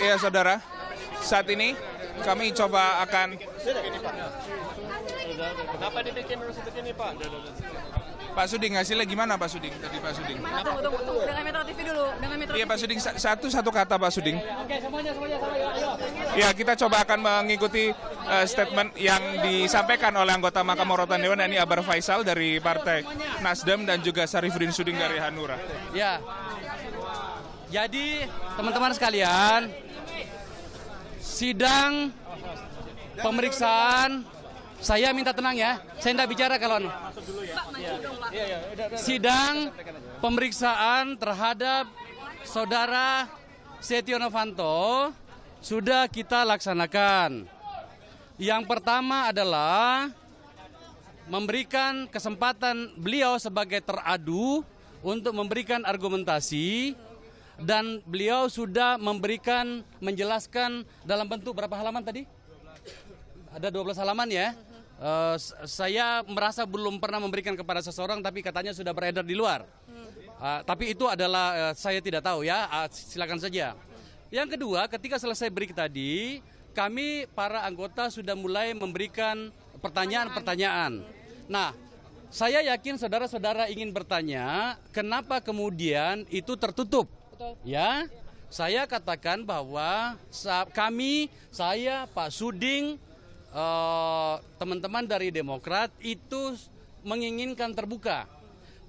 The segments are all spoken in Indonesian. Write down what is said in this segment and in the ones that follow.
Ya saudara, saat ini kami coba akan... Kenapa dibikin harus begini Pak? Pak Suding, hasilnya gimana Pak Suding? Tadi Pak Suding. Tunggu. Dengan Metro TV dulu. Iya Pak Suding, satu kata Pak Suding. Oke, semuanya, ayo. Ya, kita coba akan mengikuti statement yang disampaikan oleh anggota Mahkamah Rotan Dewan, ini Abar Faisal dari Partai Nasdem dan juga Sarifudin Suding dari Hanura. Ya, jadi teman-teman sekalian, sidang pemeriksaan, saya minta tenang ya, saya tidak bicara kalau sidang pemeriksaan terhadap saudara Setio Novanto sudah kita laksanakan. Yang pertama adalah memberikan kesempatan beliau sebagai teradu untuk memberikan argumentasi, dan beliau sudah menjelaskan dalam bentuk berapa halaman tadi? Ada 12 halaman ya. Saya merasa belum pernah memberikan kepada seseorang, tapi katanya sudah beredar di luar. Tapi itu adalah saya tidak tahu ya, silakan saja. Yang kedua, ketika selesai break tadi, kami para anggota sudah mulai memberikan pertanyaan-pertanyaan. Nah, saya yakin saudara-saudara ingin bertanya, kenapa kemudian itu tertutup? Ya, saya katakan bahwa saya, Pak Suding, teman-teman dari Demokrat itu menginginkan terbuka.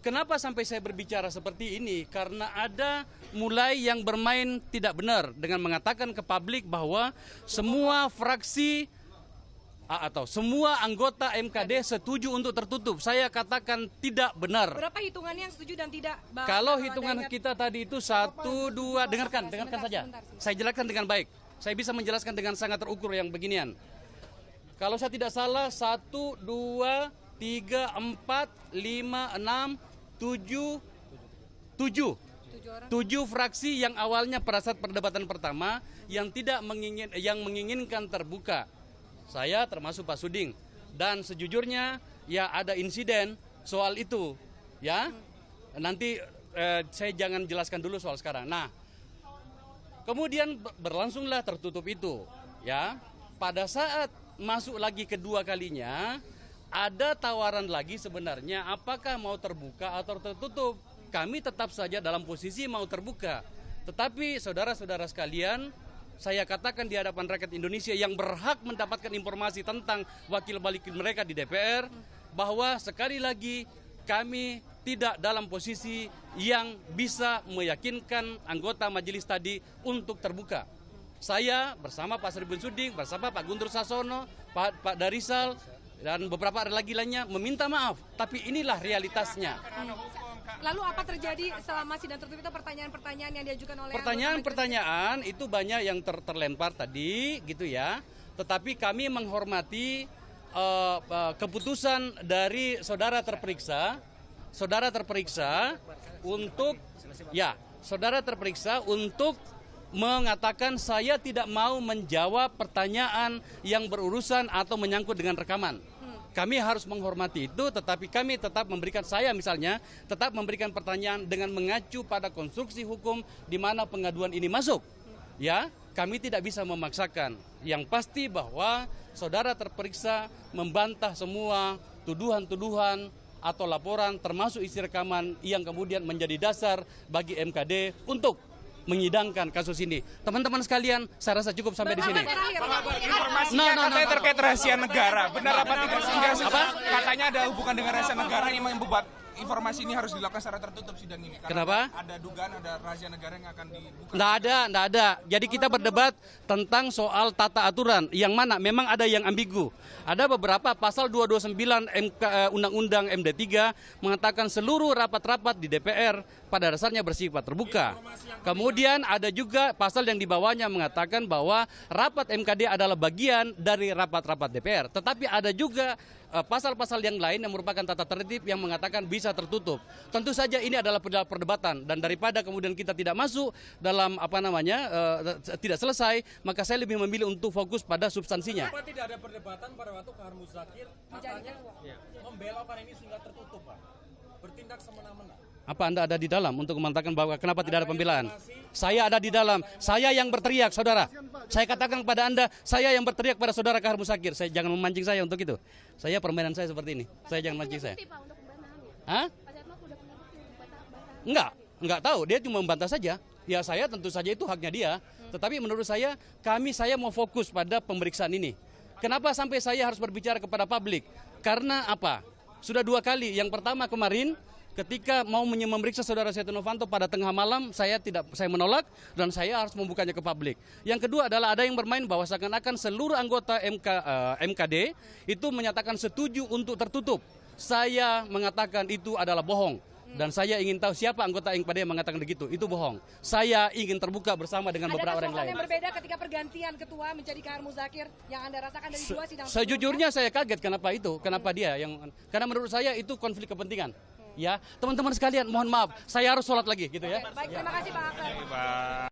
Kenapa sampai saya berbicara seperti ini? Karena ada mulai yang bermain tidak benar dengan mengatakan ke publik bahwa semua fraksi atau semua anggota MKD setuju untuk tertutup. Saya katakan tidak benar. Berapa hitungannya yang setuju dan tidak? Kalau hitungan kita tadi itu 1, 2, dengarkan saja. Saya jelaskan dengan baik. Saya bisa menjelaskan dengan sangat terukur yang beginian. Kalau saya tidak salah 1, 2, 3, 4, 5, 6, 7 fraksi yang awalnya pada saat perdebatan pertama yang menginginkan terbuka. Saya termasuk Pak Suding, dan sejujurnya ya ada insiden soal itu ya. Nanti saya jangan jelaskan dulu soal sekarang. Nah, kemudian berlangsunglah tertutup itu ya. Pada saat masuk lagi kedua kalinya, ada tawaran lagi sebenarnya apakah mau terbuka atau tertutup. Kami tetap saja dalam posisi mau terbuka. Tetapi saudara-saudara sekalian, saya katakan di hadapan rakyat Indonesia yang berhak mendapatkan informasi tentang wakil-wakil mereka di DPR, bahwa sekali lagi kami tidak dalam posisi yang bisa meyakinkan anggota majelis tadi untuk terbuka. Saya bersama Pak Sarifudin Suding, bersama Pak Guntur Sasono, Pak Darisal, dan beberapa lagi lainnya meminta maaf. Tapi inilah realitasnya. Lalu apa terjadi selama sidang tertutup itu, pertanyaan-pertanyaan yang diajukan oleh pertanyaan itu banyak yang terlempar tadi gitu ya. Tetapi kami menghormati keputusan dari saudara terperiksa untuk mengatakan saya tidak mau menjawab pertanyaan yang berurusan atau menyangkut dengan rekaman. Kami harus menghormati itu, tetapi kami tetap memberikan, saya misalnya, tetap memberikan pertanyaan dengan mengacu pada konstruksi hukum di mana pengaduan ini masuk. Ya, kami tidak bisa memaksakan. Yang pasti bahwa saudara terperiksa membantah semua tuduhan-tuduhan atau laporan termasuk isi rekaman yang kemudian menjadi dasar bagi MKD untuk menyidangkan kasus ini. Teman-teman sekalian, saya rasa cukup sampai di sini. Informasinya katanya terkait rahasia negara. Benar apa tidak? Sehingga katanya ada hubungan dengan rahasia negara yang membuat informasi ini harus dilakukan secara tertutup sidang ini. Kenapa? Ada dugaan ada rahasia negara yang akan dibuka. Nggak ada. Jadi kita berdebat tentang soal tata aturan yang mana memang ada yang ambigu. Ada beberapa pasal 229 Undang-Undang MD3 mengatakan seluruh rapat-rapat di DPR pada dasarnya bersifat terbuka. Kemudian ada juga pasal yang di bawahnya mengatakan bahwa rapat MKD adalah bagian dari rapat-rapat DPR. Tetapi ada juga pasal-pasal yang lain yang merupakan tata tertib yang mengatakan bisa tertutup. Tentu saja ini adalah perdebatan, dan daripada kemudian kita tidak masuk dalam tidak selesai, maka saya lebih memilih untuk fokus pada substansinya. Kenapa tidak ada perdebatan pada waktu Kak Muzakir katanya membelokkan ini sehingga tertutup, Pak? Bertindak semena-mena. Apa Anda ada di dalam untuk mengatakan bahwa kenapa tidak ada pembelaan? Saya ada di dalam. Saya yang berteriak, saudara. Saya katakan kepada Anda, saya yang berteriak pada saudara Kahar Muzakir. Saya jangan memancing saya untuk itu. Saya permainan saya seperti ini. Saya jangan mancing saya. Hah? Enggak tahu. Dia cuma membantah saja. Ya saya tentu saja itu haknya dia. Tetapi menurut saya mau fokus pada pemeriksaan ini. Kenapa sampai saya harus berbicara kepada publik? Karena apa? Sudah 2 kali. Yang pertama kemarin ketika mau memeriksa saudara Setia Novanto pada tengah malam, saya menolak dan saya harus membukanya ke publik. Yang kedua adalah ada yang bermain bahwa seakan-akan seluruh anggota MKD itu menyatakan setuju untuk tertutup. Saya mengatakan itu adalah bohong. Dan saya ingin tahu siapa anggota MKD yang mengatakan begitu. Itu bohong. Saya ingin terbuka bersama dengan beberapa orang lain. Ada yang berbeda ketika pergantian ketua menjadi Kahar Muzakir yang Anda rasakan dari 2 sidang? Sejujurnya saya kaget kenapa dia karena menurut saya itu konflik kepentingan. Ya, teman-teman sekalian, mohon maaf, saya harus sholat lagi gitu ya. Baik, terima kasih Pak Akbar.